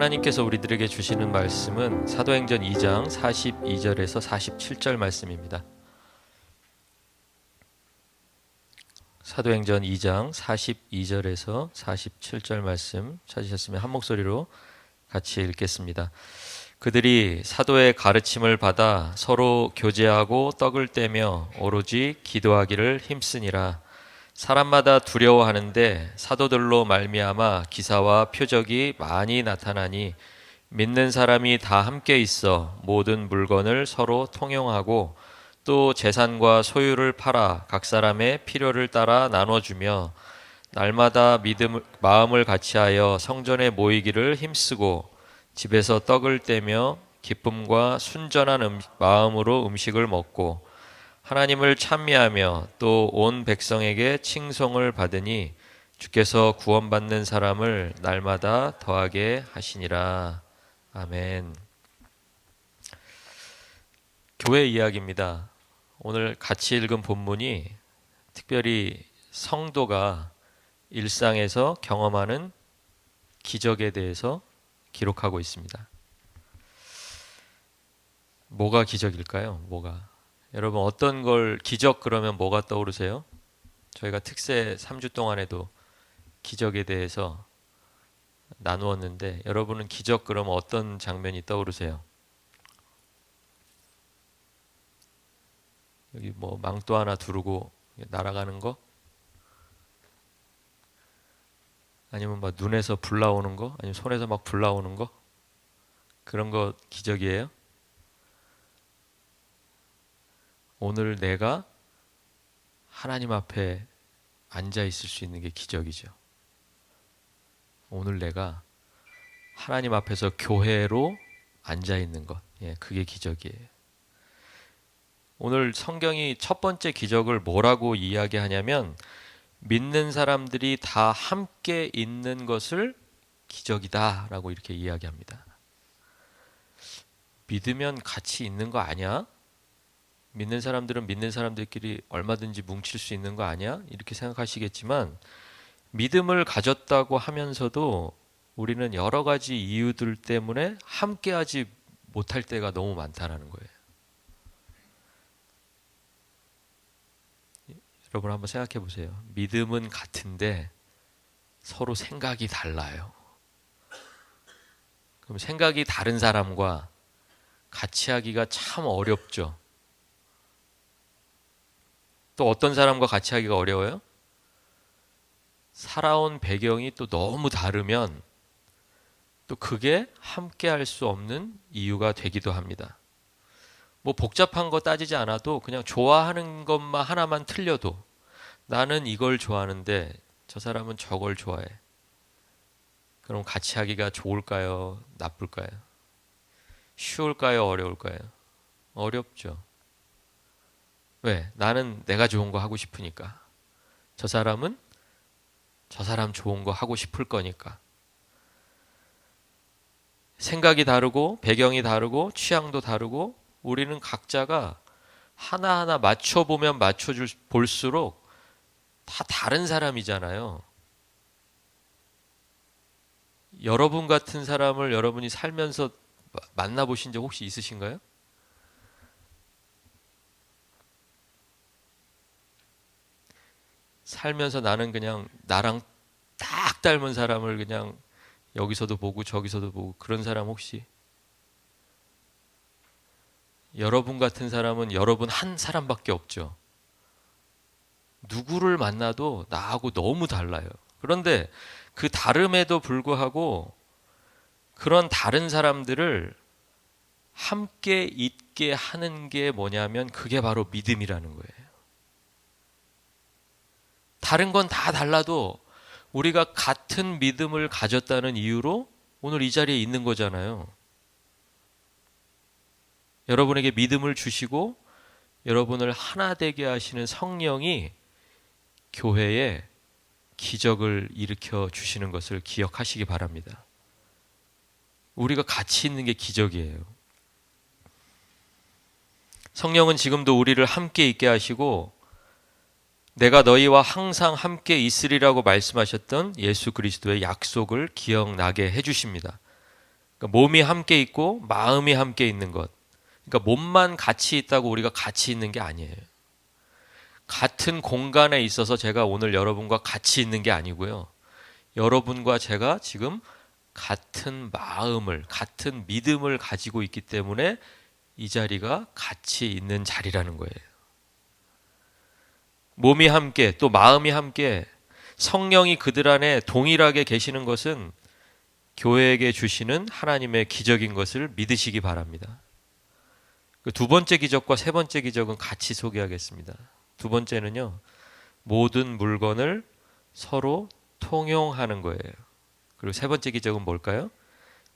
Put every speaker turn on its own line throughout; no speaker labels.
하나님께서 우리들에게 주시는 말씀은 사도행전 2장 42절에서 47절 말씀입니다. 사도행전 2장 42절에서 47절 말씀 찾으셨으면 한 목소리로 같이 읽겠습니다. 그들이 사도의 가르침을 받아 서로 교제하고 떡을 떼며 오로지 기도하기를 힘쓰니라. 사람마다 두려워하는데 사도들로 말미암아 기사와 표적이 많이 나타나니 믿는 사람이 다 함께 있어 모든 물건을 서로 통용하고 또 재산과 소유를 팔아 각 사람의 필요를 따라 나눠주며 날마다 마음을 같이하여 성전에 모이기를 힘쓰고 집에서 떡을 떼며 기쁨과 순전한 마음으로 음식을 먹고 하나님을 찬미하며 또 온 백성에게 칭송을 받으니 주께서 구원받는 사람을 날마다 더하게 하시니라. 아멘. 교회 이야기입니다. 오늘 같이 읽은 본문이 특별히 성도가 일상에서 경험하는 기적에 대해서 기록하고 있습니다. 뭐가 기적일까요? 여러분 어떤 걸 기적 그러면 뭐가 떠오르세요? 저희가 특세 3주 동안에도 기적에 대해서 나누었는데 여러분은 기적 그러면 어떤 장면이 떠오르세요? 여기 뭐 망토 하나 두르고 날아가는 거? 아니면 막 눈에서 불 나오는 거? 아니면 손에서 막 불 나오는 거? 그런 거 기적이에요? 오늘 내가 하나님 앞에 앉아 있을 수 있는 게 기적이죠. 오늘 내가 하나님 앞에서 교회로 앉아 있는 것, 그게 기적이에요. 오늘 성경이 첫 번째 기적을 뭐라고 이야기하냐면 믿는 사람들이 다 함께 있는 것을 기적이다라고 이렇게 이야기합니다. 믿으면 같이 있는 거 아니야? 믿는 사람들은 믿는 사람들끼리 얼마든지 뭉칠 수 있는 거 아니야? 이렇게 생각하시겠지만 믿음을 가졌다고 하면서도 우리는 여러 가지 이유들 때문에 함께하지 못할 때가 너무 많다는 거예요. 여러분 한번 생각해 보세요. 믿음은 같은데 서로 생각이 달라요. 그럼 생각이 다른 사람과 같이 하기가 참 어렵죠. 또 어떤 사람과 같이 하기가 어려워요? 살아온 배경이 또 너무 다르면 또 그게 함께 할 수 없는 이유가 되기도 합니다. 뭐 복잡한 거 따지지 않아도 그냥 좋아하는 것만 하나만 틀려도 나는 이걸 좋아하는데 저 사람은 저걸 좋아해. 그럼 같이 하기가 좋을까요? 나쁠까요? 쉬울까요? 어려울까요? 어렵죠. 왜? 나는 내가 좋은 거 하고 싶으니까. 저 사람은 저 사람 좋은 거 하고 싶을 거니까. 생각이 다르고 배경이 다르고 취향도 다르고 우리는 각자가 하나하나 맞춰보면 볼수록 다 다른 사람이잖아요. 여러분 같은 사람을 여러분이 살면서 만나보신 적 혹시 있으신가요? 살면서 나는 그냥 나랑 딱 닮은 사람을 그냥 여기서도 보고 저기서도 보고 그런 사람 혹시? 여러분 같은 사람은 여러분 한 사람밖에 없죠. 누구를 만나도 나하고 너무 달라요. 그런데 그 다름에도 불구하고 그런 다른 사람들을 함께 있게 하는 게 뭐냐면 그게 바로 믿음이라는 거예요. 다른 건 다 달라도 우리가 같은 믿음을 가졌다는 이유로 오늘 이 자리에 있는 거잖아요. 여러분에게 믿음을 주시고 여러분을 하나 되게 하시는 성령이 교회에 기적을 일으켜 주시는 것을 기억하시기 바랍니다. 우리가 같이 있는 게 기적이에요. 성령은 지금도 우리를 함께 있게 하시고 내가 너희와 항상 함께 있으리라고 말씀하셨던 예수 그리스도의 약속을 기억나게 해주십니다. 그러니까 몸이 함께 있고 마음이 함께 있는 것. 그러니까 몸만 같이 있다고 우리가 같이 있는 게 아니에요. 같은 공간에 있어서 제가 오늘 여러분과 같이 있는 게 아니고요. 여러분과 제가 지금 같은 마음을, 같은 믿음을 가지고 있기 때문에 이 자리가 같이 있는 자리라는 거예요. 몸이 함께, 또 마음이 함께, 성령이 그들 안에 동일하게 계시는 것은 교회에게 주시는 하나님의 기적인 것을 믿으시기 바랍니다. 그 두 번째 기적과 세 번째 기적은 같이 소개하겠습니다. 두 번째는요, 모든 물건을 서로 통용하는 거예요. 그리고 세 번째 기적은 뭘까요?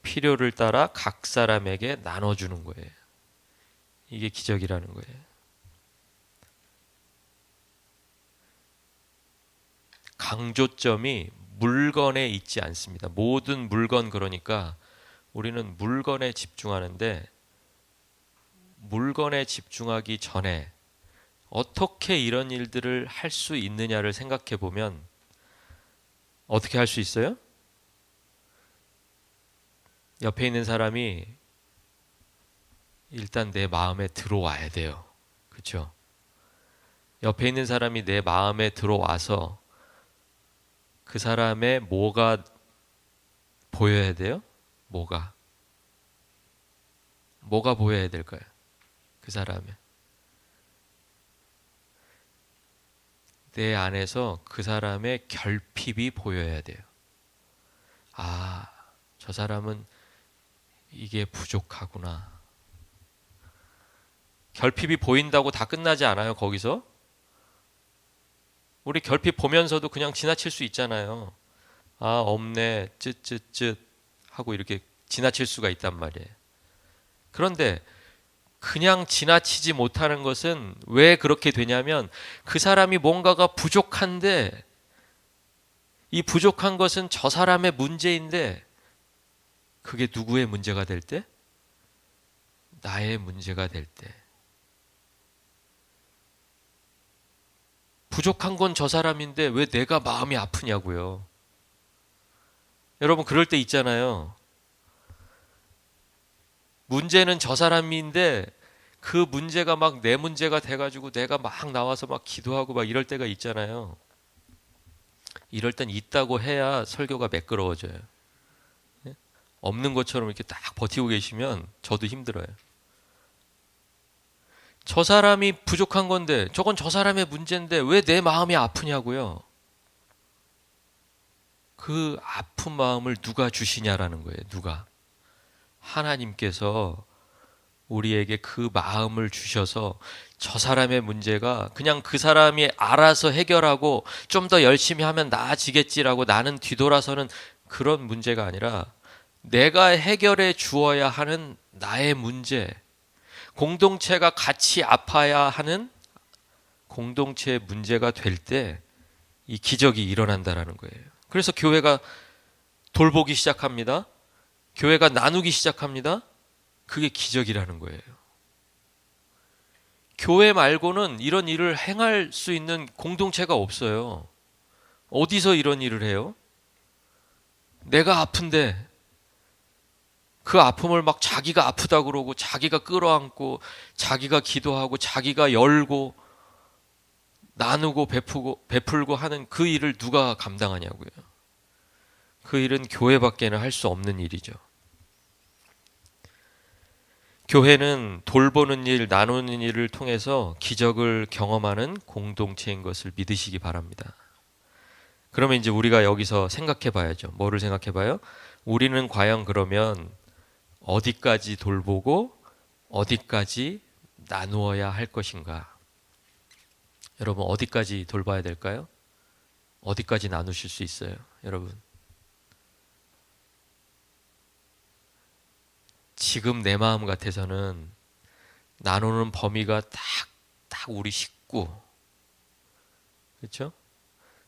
필요를 따라 각 사람에게 나눠주는 거예요. 이게 기적이라는 거예요. 강조점이 물건에 있지 않습니다. 모든 물건, 그러니까 우리는 물건에 집중하는데 물건에 집중하기 전에 어떻게 이런 일들을 할 수 있느냐를 생각해 보면 어떻게 할 수 있어요? 옆에 있는 사람이 일단 내 마음에 들어와야 돼요. 그렇죠? 옆에 있는 사람이 내 마음에 들어와서 그 사람의 뭐가 보여야 돼요? 뭐가 보여야 될까요? 그 사람의 내 안에서 그 사람의 결핍이 보여야 돼요. 아, 저 사람은 이게 부족하구나. 결핍이 보인다고 다 끝나지 않아요, 거기서? 우리 결핍 보면서도 그냥 지나칠 수 있잖아요. 아, 없네, 쯧쯧쯧 하고 이렇게 지나칠 수가 있단 말이에요. 그런데 그냥 지나치지 못하는 것은 왜 그렇게 되냐면 그 사람이 뭔가가 부족한데 이 부족한 것은 저 사람의 문제인데 그게 누구의 문제가 될 때? 나의 문제가 될 때. 부족한 건 저 사람인데 왜 내가 마음이 아프냐고요. 여러분 그럴 때 있잖아요. 문제는 저 사람인데 그 문제가 막 내 문제가 돼가지고 내가 막 나와서 막 기도하고 막 이럴 때가 있잖아요. 이럴 땐 있다고 해야 설교가 매끄러워져요. 없는 것처럼 이렇게 딱 버티고 계시면 저도 힘들어요. 저 사람이 부족한 건데 저건 저 사람의 문제인데 왜 내 마음이 아프냐고요. 그 아픈 마음을 누가 주시냐라는 거예요. 누가? 하나님께서 우리에게 그 마음을 주셔서 저 사람의 문제가 그냥 그 사람이 알아서 해결하고 좀 더 열심히 하면 나아지겠지라고 나는 뒤돌아서는 그런 문제가 아니라 내가 해결해 주어야 하는 나의 문제, 공동체가 같이 아파야 하는 공동체의 문제가 될 때 이 기적이 일어난다라는 거예요. 그래서 교회가 돌보기 시작합니다. 교회가 나누기 시작합니다. 그게 기적이라는 거예요. 교회 말고는 이런 일을 행할 수 있는 공동체가 없어요. 어디서 이런 일을 해요? 내가 아픈데 그 아픔을 막 자기가 아프다 그러고 자기가 끌어안고 자기가 기도하고 자기가 열고 나누고 베풀고 하는 그 일을 누가 감당하냐고요. 그 일은 교회밖에는 할 수 없는 일이죠. 교회는 돌보는 일, 나누는 일을 통해서 기적을 경험하는 공동체인 것을 믿으시기 바랍니다. 그러면 이제 우리가 여기서 생각해 봐야죠. 뭐를 생각해 봐요? 우리는 과연 그러면 어디까지 돌보고 어디까지 나누어야 할 것인가? 여러분 어디까지 돌봐야 될까요? 어디까지 나누실 수 있어요? 여러분 지금 내 마음 같아서는 나누는 범위가 딱 우리 식구, 그렇죠?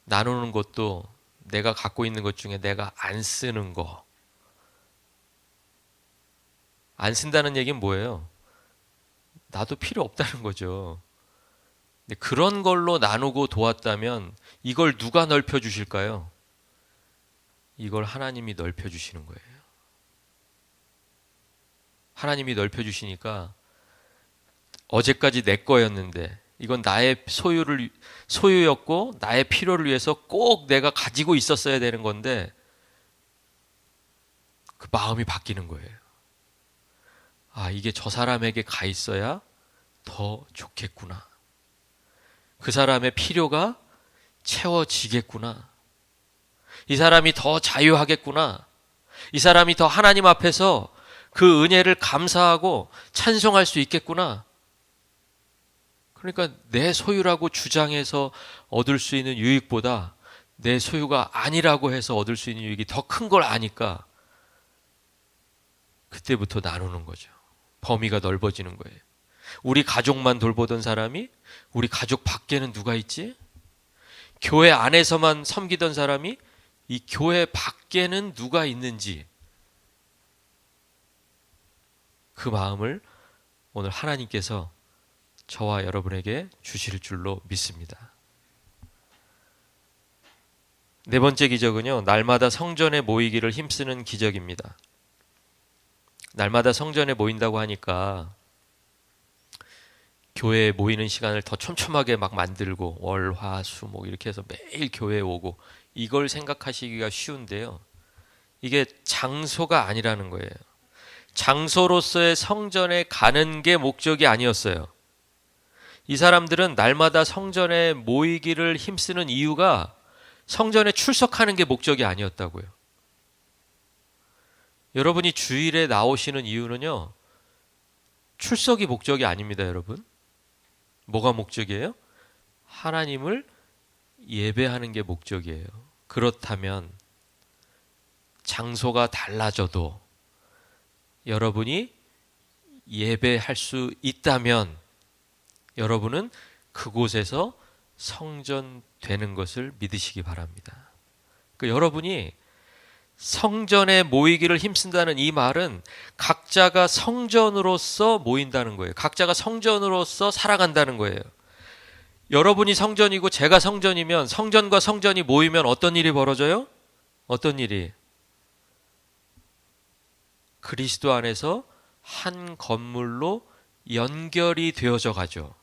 나누는 것도 내가 갖고 있는 것 중에 내가 안 쓰는 거. 안 쓴다는 얘기는 뭐예요? 나도 필요 없다는 거죠. 근데 그런 걸로 나누고 도왔다면 이걸 누가 넓혀 주실까요? 이걸 하나님이 넓혀 주시는 거예요. 하나님이 넓혀주시니까 어제까지 내 거였는데 이건 나의 소유였고 나의 필요를 위해서 꼭 내가 가지고 있었어야 되는 건데 그 마음이 바뀌는 거예요. 아, 이게 저 사람에게 가 있어야 더 좋겠구나. 그 사람의 필요가 채워지겠구나. 이 사람이 더 자유하겠구나. 이 사람이 더 하나님 앞에서 그 은혜를 감사하고 찬송할 수 있겠구나. 그러니까 내 소유라고 주장해서 얻을 수 있는 유익보다 내 소유가 아니라고 해서 얻을 수 있는 유익이 더 큰 걸 아니까 그때부터 나누는 거죠. 범위가 넓어지는 거예요. 우리 가족만 돌보던 사람이 우리 가족 밖에는 누가 있지? 교회 안에서만 섬기던 사람이 이 교회 밖에는 누가 있는지 그 마음을 오늘 하나님께서 저와 여러분에게 주실 줄로 믿습니다. 네 번째 기적은요, 날마다 성전에 모이기를 힘쓰는 기적입니다. 날마다 성전에 모인다고 하니까 교회에 모이는 시간을 더 촘촘하게 막 만들고 월, 화, 수 뭐 이렇게 해서 매일 교회에 오고 이걸 생각하시기가 쉬운데요. 이게 장소가 아니라는 거예요. 장소로서의 성전에 가는 게 목적이 아니었어요. 이 사람들은 날마다 성전에 모이기를 힘쓰는 이유가 성전에 출석하는 게 목적이 아니었다고요. 여러분이 주일에 나오시는 이유는요, 출석이 목적이 아닙니다, 여러분. 뭐가 목적이에요? 하나님을 예배하는 게 목적이에요. 그렇다면 장소가 달라져도 여러분이 예배할 수 있다면 여러분은 그곳에서 성전되는 것을 믿으시기 바랍니다. 여러분이 성전에 모이기를 힘쓴다는 이 말은 각자가 성전으로서 모인다는 거예요. 각자가 성전으로서 살아간다는 거예요. 여러분이 성전이고 제가 성전이면 성전과 성전이 모이면 어떤 일이 벌어져요? 어떤 일이? 그리스도 안에서 한 건물로 연결이 되어져 가죠.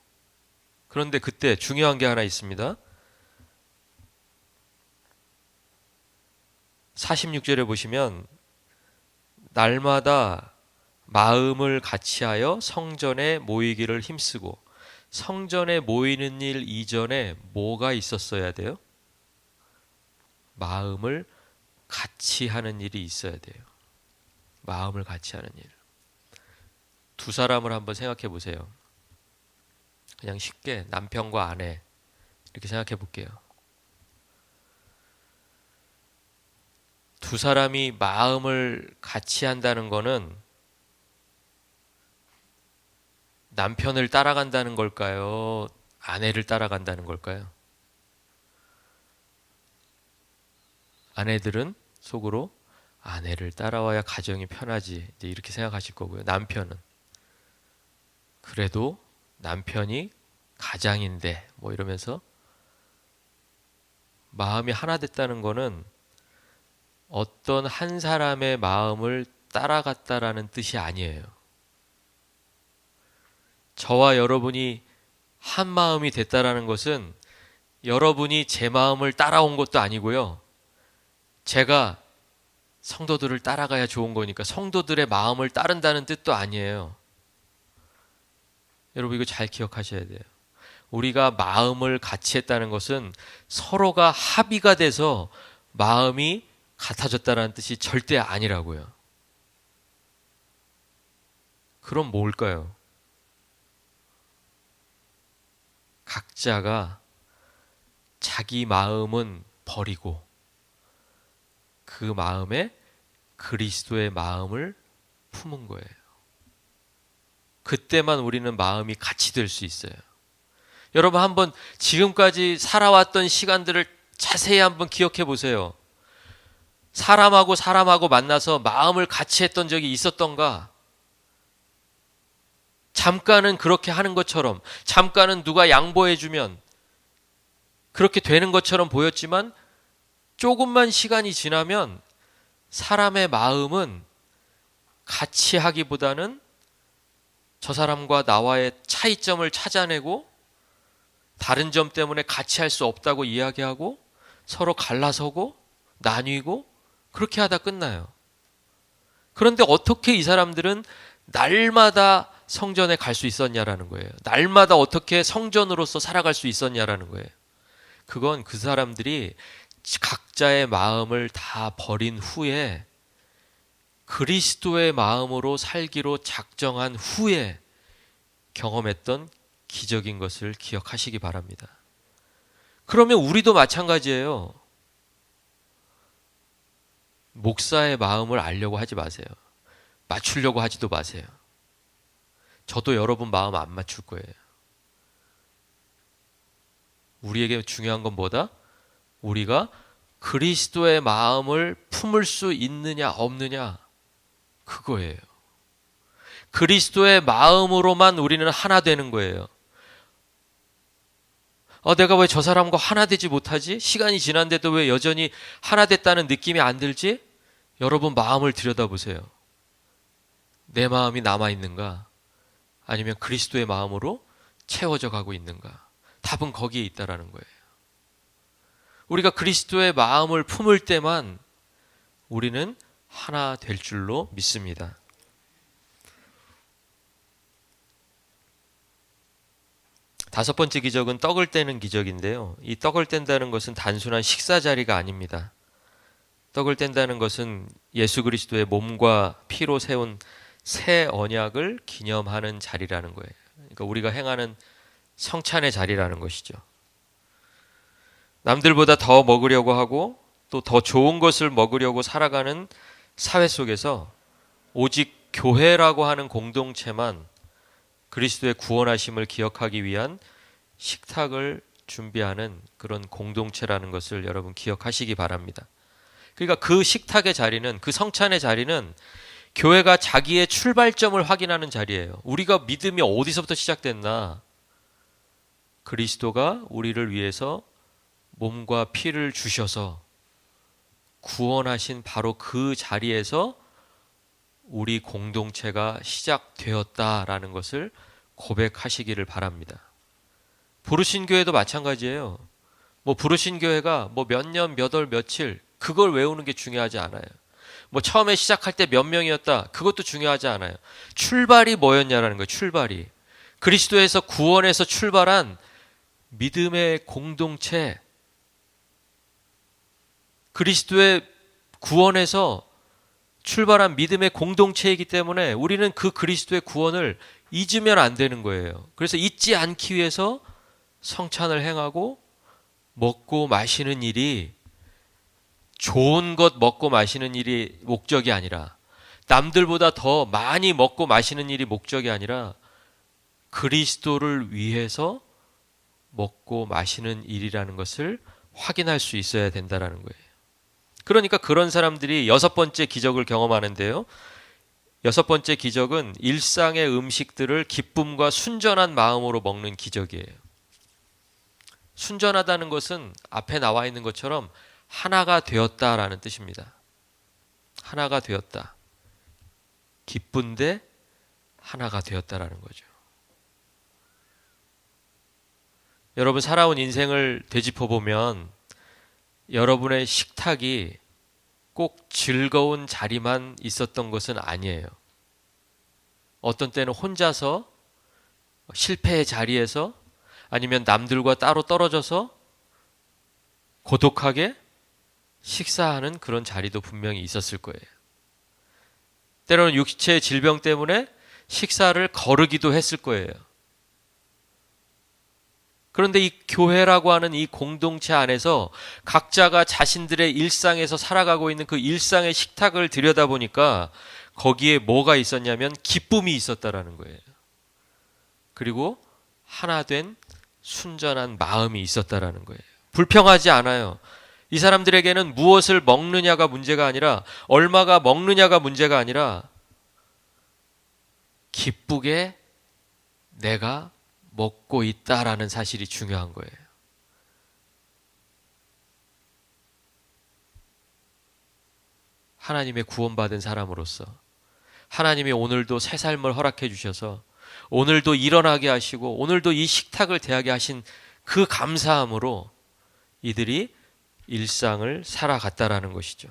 그런데 그때 중요한 게 하나 있습니다. 46절에 보시면 날마다 마음을 같이하여 성전에 모이기를 힘쓰고, 성전에 모이는 일 이전에 뭐가 있었어야 돼요? 마음을 같이 하는 일이 있어야 돼요. 마음을 같이 하는 일. 두 사람을 한번 생각해 보세요. 그냥 쉽게 남편과 아내 이렇게 생각해 볼게요. 두 사람이 마음을 같이 한다는 거는 남편을 따라간다는 걸까요? 아내를 따라간다는 걸까요? 아내들은 속으로 아내를 따라와야 가정이 편하지 이제 이렇게 생각하실 거고요. 남편은 그래도 남편이 가장인데 뭐 이러면서 마음이 하나 됐다는 거는 어떤 한 사람의 마음을 따라갔다라는 뜻이 아니에요. 저와 여러분이 한 마음이 됐다라는 것은 여러분이 제 마음을 따라온 것도 아니고요. 제가 성도들을 따라가야 좋은 거니까 성도들의 마음을 따른다는 뜻도 아니에요. 여러분 이거 잘 기억하셔야 돼요. 우리가 마음을 같이 했다는 것은 서로가 합의가 돼서 마음이 같아졌다는 뜻이 절대 아니라고요. 그럼 뭘까요? 각자가 자기 마음은 버리고 그 마음에 그리스도의 마음을 품은 거예요. 그때만 우리는 마음이 같이 될 수 있어요. 여러분 한번 지금까지 살아왔던 시간들을 자세히 한번 기억해 보세요. 사람하고 사람하고 만나서 마음을 같이 했던 적이 있었던가? 잠깐은 그렇게 하는 것처럼, 잠깐은 누가 양보해주면 그렇게 되는 것처럼 보였지만 조금만 시간이 지나면 사람의 마음은 같이 하기보다는 저 사람과 나와의 차이점을 찾아내고 다른 점 때문에 같이 할 수 없다고 이야기하고 서로 갈라서고 나뉘고 그렇게 하다 끝나요. 그런데 어떻게 이 사람들은 날마다 성전에 갈 수 있었냐라는 거예요. 날마다 어떻게 성전으로서 살아갈 수 있었냐라는 거예요. 그건 그 사람들이 각자의 마음을 다 버린 후에 그리스도의 마음으로 살기로 작정한 후에 경험했던 기적인 것을 기억하시기 바랍니다. 그러면 우리도 마찬가지예요. 목사의 마음을 알려고 하지 마세요. 맞추려고 하지도 마세요. 저도 여러분 마음 안 맞출 거예요. 우리에게 중요한 건 뭐다? 우리가 그리스도의 마음을 품을 수 있느냐 없느냐 그거예요. 그리스도의 마음으로만 우리는 하나 되는 거예요. 내가 왜 저 사람과 하나 되지 못하지? 시간이 지났는데도 왜 여전히 하나 됐다는 느낌이 안 들지? 여러분 마음을 들여다보세요. 내 마음이 남아있는가? 아니면 그리스도의 마음으로 채워져 가고 있는가? 답은 거기에 있다라는 거예요. 우리가 그리스도의 마음을 품을 때만 우리는 하나 될 줄로 믿습니다. 다섯 번째 기적은 떡을 떼는 기적인데요. 이 떡을 뗀다는 것은 단순한 식사 자리가 아닙니다. 떡을 뗀다는 것은 예수 그리스도의 몸과 피로 세운 새 언약을 기념하는 자리라는 거예요. 그러니까 우리가 행하는 성찬의 자리라는 것이죠. 남들보다 더 먹으려고 하고 또 더 좋은 것을 먹으려고 살아가는 사회 속에서 오직 교회라고 하는 공동체만 그리스도의 구원하심을 기억하기 위한 식탁을 준비하는 그런 공동체라는 것을 여러분 기억하시기 바랍니다. 그러니까 그 식탁의 자리는, 그 성찬의 자리는 교회가 자기의 출발점을 확인하는 자리예요. 우리가 믿음이 어디서부터 시작됐나? 그리스도가 우리를 위해서 몸과 피를 주셔서 구원하신 바로 그 자리에서 우리 공동체가 시작되었다라는 것을 고백하시기를 바랍니다. 부르신 교회도 마찬가지예요. 부르신 교회가 몇 년, 몇 월, 며칠 그걸 외우는 게 중요하지 않아요. 처음에 시작할 때 몇 명이었다 그것도 중요하지 않아요. 출발이 뭐였냐라는 거예요. 출발이 그리스도에서 구원에서 출발한 믿음의 공동체, 그리스도의 구원에서 출발한 믿음의 공동체이기 때문에 우리는 그 그리스도의 구원을 잊으면 안 되는 거예요. 그래서 잊지 않기 위해서 성찬을 행하고 먹고 마시는 일이 좋은 것 먹고 마시는 일이 목적이 아니라, 남들보다 더 많이 먹고 마시는 일이 목적이 아니라 그리스도를 위해서 먹고 마시는 일이라는 것을 확인할 수 있어야 된다는 거예요. 그러니까 그런 사람들이 여섯 번째 기적을 경험하는데요. 여섯 번째 기적은 일상의 음식들을 기쁨과 순전한 마음으로 먹는 기적이에요. 순전하다는 것은 앞에 나와 있는 것처럼 하나가 되었다라는 뜻입니다. 하나가 되었다. 기쁜데 하나가 되었다라는 거죠. 여러분 살아온 인생을 되짚어 보면 여러분의 식탁이 꼭 즐거운 자리만 있었던 것은 아니에요. 어떤 때는 혼자서 실패의 자리에서, 아니면 남들과 따로 떨어져서 고독하게 식사하는 그런 자리도 분명히 있었을 거예요. 때로는 육체의 질병 때문에 식사를 거르기도 했을 거예요. 그런데 이 교회라고 하는 이 공동체 안에서 각자가 자신들의 일상에서 살아가고 있는 그 일상의 식탁을 들여다보니까 거기에 뭐가 있었냐면 기쁨이 있었다라는 거예요. 그리고 하나 된 순전한 마음이 있었다라는 거예요. 불평하지 않아요. 이 사람들에게는 무엇을 먹느냐가 문제가 아니라, 얼마가 먹느냐가 문제가 아니라, 기쁘게 내가 먹고 있다라는 사실이 중요한 거예요. 하나님의 구원받은 사람으로서 하나님이 오늘도 새 삶을 허락해 주셔서 오늘도 일어나게 하시고 오늘도 이 식탁을 대하게 하신 그 감사함으로 이들이 일상을 살아갔다라는 것이죠.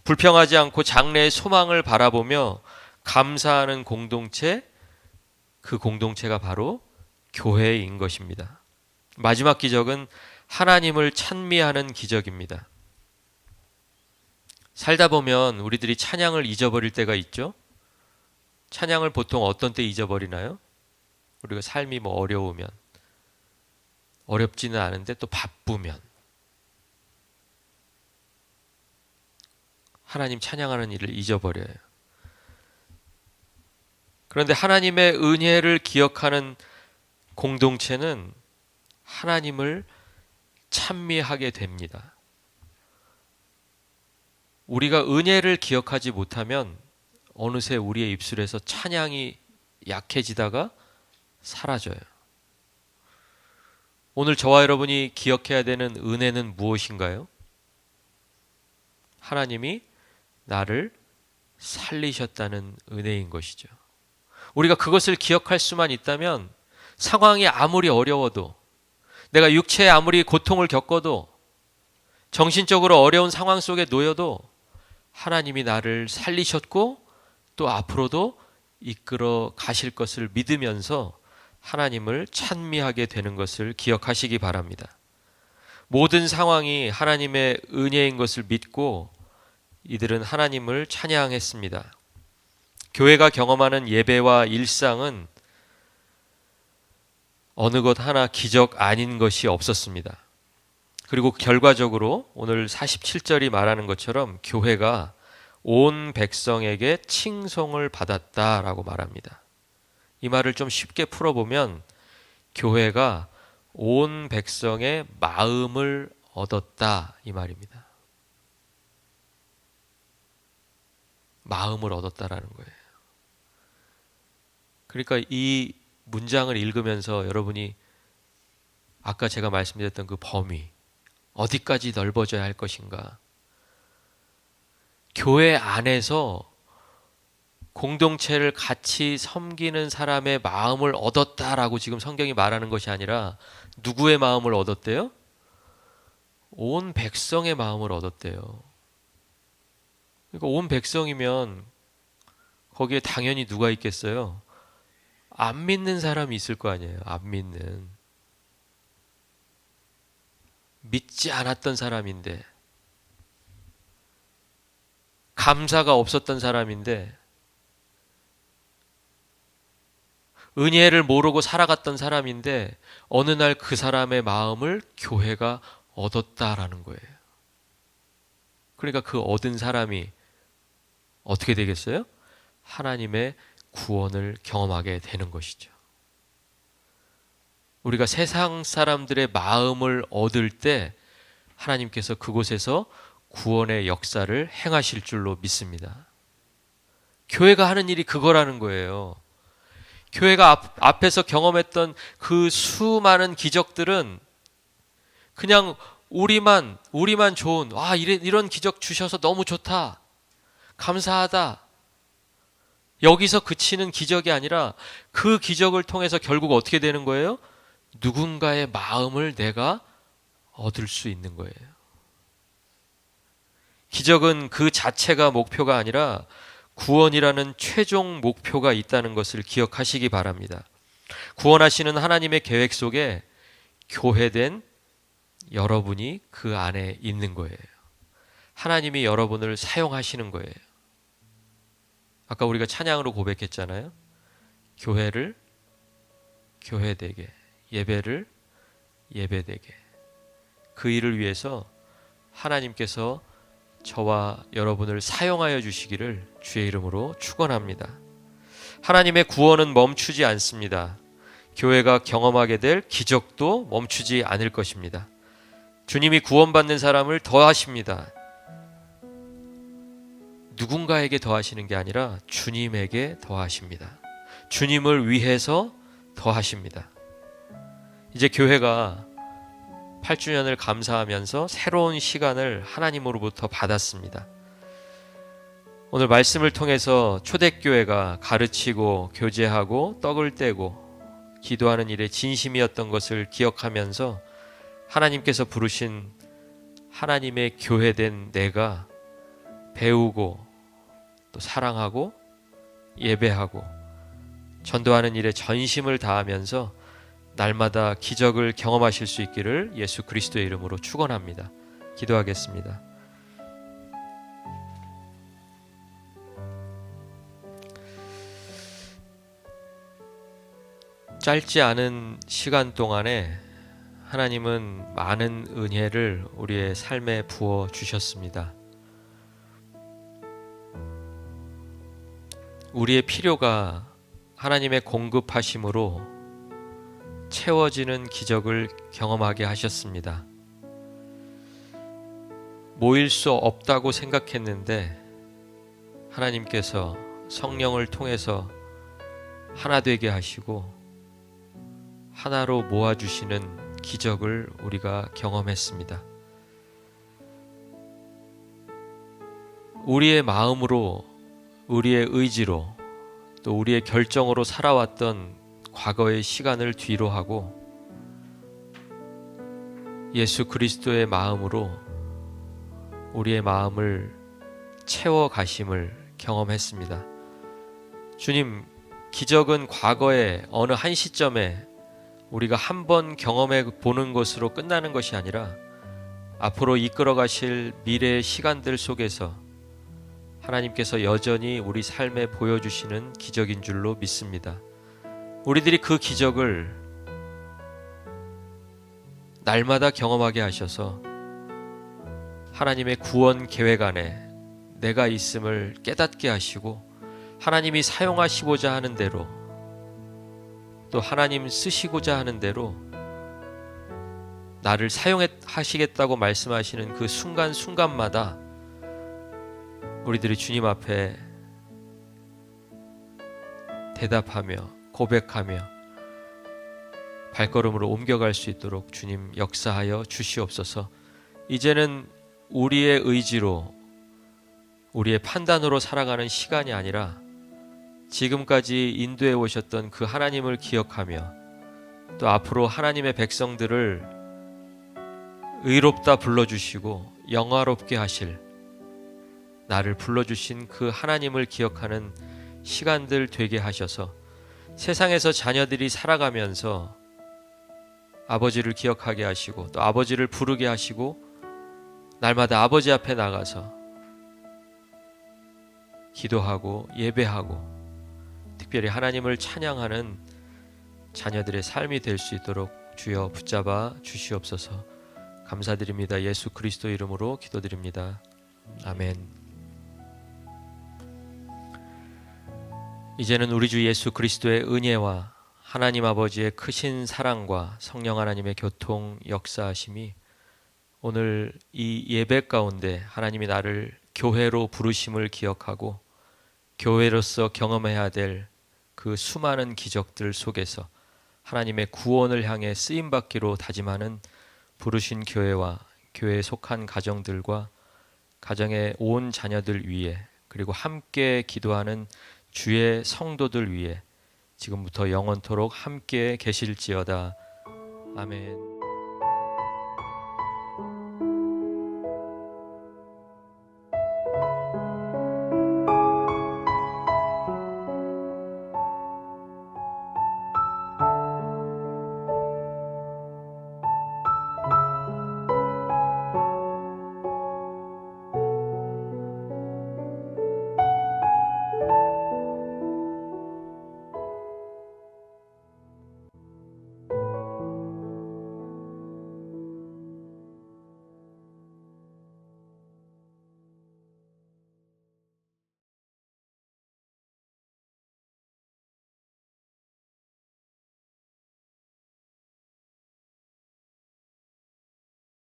불평하지 않고 장래의 소망을 바라보며 감사하는 공동체, 그 공동체가 바로 교회인 것입니다. 마지막 기적은 하나님을 찬미하는 기적입니다. 살다 보면 우리들이 찬양을 잊어버릴 때가 있죠. 찬양을 보통 어떤 때 잊어버리나요? 우리가 삶이 어려우면, 어렵지는 않은데 또 바쁘면, 하나님 찬양하는 일을 잊어버려요. 그런데 하나님의 은혜를 기억하는 공동체는 하나님을 찬미하게 됩니다. 우리가 은혜를 기억하지 못하면 어느새 우리의 입술에서 찬양이 약해지다가 사라져요. 오늘 저와 여러분이 기억해야 되는 은혜는 무엇인가요? 하나님이 나를 살리셨다는 은혜인 것이죠. 우리가 그것을 기억할 수만 있다면 상황이 아무리 어려워도, 내가 육체에 아무리 고통을 겪어도, 정신적으로 어려운 상황 속에 놓여도 하나님이 나를 살리셨고 또 앞으로도 이끌어 가실 것을 믿으면서 하나님을 찬미하게 되는 것을 기억하시기 바랍니다. 모든 상황이 하나님의 은혜인 것을 믿고 이들은 하나님을 찬양했습니다. 교회가 경험하는 예배와 일상은 어느 것 하나 기적 아닌 것이 없었습니다. 그리고 결과적으로 오늘 47절이 말하는 것처럼 교회가 온 백성에게 칭송을 받았다라고 말합니다. 이 말을 좀 쉽게 풀어보면 교회가 온 백성의 마음을 얻었다, 이 말입니다. 마음을 얻었다라는 거예요. 그러니까 이 문장을 읽으면서 여러분이 아까 제가 말씀드렸던 그 범위, 어디까지 넓어져야 할 것인가? 교회 안에서 공동체를 같이 섬기는 사람의 마음을 얻었다라고 지금 성경이 말하는 것이 아니라 누구의 마음을 얻었대요? 온 백성의 마음을 얻었대요. 그러니까 온 백성이면 거기에 당연히 누가 있겠어요? 안 믿는 사람이 있을 거 아니에요. 안 믿는. 믿지 않았던 사람인데, 감사가 없었던 사람인데, 은혜를 모르고 살아갔던 사람인데 어느 날 그 사람의 마음을 교회가 얻었다라는 거예요. 그러니까 그 얻은 사람이 어떻게 되겠어요? 하나님의 구원을 경험하게 되는 것이죠. 우리가 세상 사람들의 마음을 얻을 때 하나님께서 그곳에서 구원의 역사를 행하실 줄로 믿습니다. 교회가 하는 일이 그거라는 거예요. 교회가 앞에서 경험했던 그 수많은 기적들은 그냥 우리만 좋은, 이런 기적 주셔서 너무 좋다, 감사하다, 여기서 그치는 기적이 아니라 그 기적을 통해서 결국 어떻게 되는 거예요? 누군가의 마음을 내가 얻을 수 있는 거예요. 기적은 그 자체가 목표가 아니라 구원이라는 최종 목표가 있다는 것을 기억하시기 바랍니다. 구원하시는 하나님의 계획 속에 교회된 여러분이 그 안에 있는 거예요. 하나님이 여러분을 사용하시는 거예요. 아까 우리가 찬양으로 고백했잖아요. 교회를 교회되게, 예배를 예배되게. 그 일을 위해서 하나님께서 저와 여러분을 사용하여 주시기를 주의 이름으로 축원합니다. 하나님의 구원은 멈추지 않습니다. 교회가 경험하게 될 기적도 멈추지 않을 것입니다. 주님이 구원받는 사람을 더하십니다. 누군가에게 더하시는 게 아니라 주님에게 더하십니다. 주님을 위해서 더하십니다. 이제 교회가 8주년을 감사하면서 새로운 시간을 하나님으로부터 받았습니다. 오늘 말씀을 통해서 초대교회가 가르치고 교제하고 떡을 떼고 기도하는 일에 진심이었던 것을 기억하면서 하나님께서 부르신 하나님의 교회된 내가 배우고 또 사랑하고 예배하고 전도하는 일에 전심을 다하면서 날마다 기적을 경험하실 수 있기를 예수 그리스도의 이름으로 축원합니다. 기도하겠습니다. 짧지 않은 시간 동안에 하나님은 많은 은혜를 우리의 삶에 부어 주셨습니다. 우리의 필요가 하나님의 공급하심으로 채워지는 기적을 경험하게 하셨습니다. 모일 수 없다고 생각했는데 하나님께서 성령을 통해서 하나 되게 하시고 하나로 모아주시는 기적을 우리가 경험했습니다. 우리의 마음으로, 우리의 의지로, 또 우리의 결정으로 살아왔던 과거의 시간을 뒤로 하고 예수 그리스도의 마음으로 우리의 마음을 채워 가심을 경험했습니다. 주님, 기적은 과거의 어느 한 시점에 우리가 한번 경험해 보는 것으로 끝나는 것이 아니라 앞으로 이끌어 가실 미래의 시간들 속에서 하나님께서 여전히 우리 삶에 보여주시는 기적인 줄로 믿습니다. 우리들이 그 기적을 날마다 경험하게 하셔서 하나님의 구원 계획 안에 내가 있음을 깨닫게 하시고 하나님이 사용하시고자 하는 대로 또 하나님 쓰시고자 하는 대로 나를 사용하시겠다고 말씀하시는 그 순간순간마다 우리들이 주님 앞에 대답하며 고백하며 발걸음으로 옮겨갈 수 있도록 주님 역사하여 주시옵소서. 이제는 우리의 의지로 우리의 판단으로 살아가는 시간이 아니라 지금까지 인도해 오셨던 그 하나님을 기억하며 또 앞으로 하나님의 백성들을 의롭다 불러주시고 영화롭게 하실 나를 불러주신 그 하나님을 기억하는 시간들 되게 하셔서 세상에서 자녀들이 살아가면서 아버지를 기억하게 하시고 또 아버지를 부르게 하시고 날마다 아버지 앞에 나가서 기도하고 예배하고 특별히 하나님을 찬양하는 자녀들의 삶이 될 수 있도록 주여 붙잡아 주시옵소서. 감사드립니다. 예수 그리스도 이름으로 기도드립니다. 아멘. 이제는 우리 주 예수 그리스도의 은혜와 하나님 아버지의 크신 사랑과 성령 하나님의 교통 역사하심이 오늘 이 예배 가운데 하나님이 나를 교회로 부르심을 기억하고 교회로서 경험해야 될 그 수많은 기적들 속에서 하나님의 구원을 향해 쓰임받기로 다짐하는 부르신 교회와 교회에 속한 가정들과 가정의 온 자녀들 위해 그리고 함께 기도하는 주의 성도들 위해 지금부터 영원토록 함께 계실지어다. 아멘.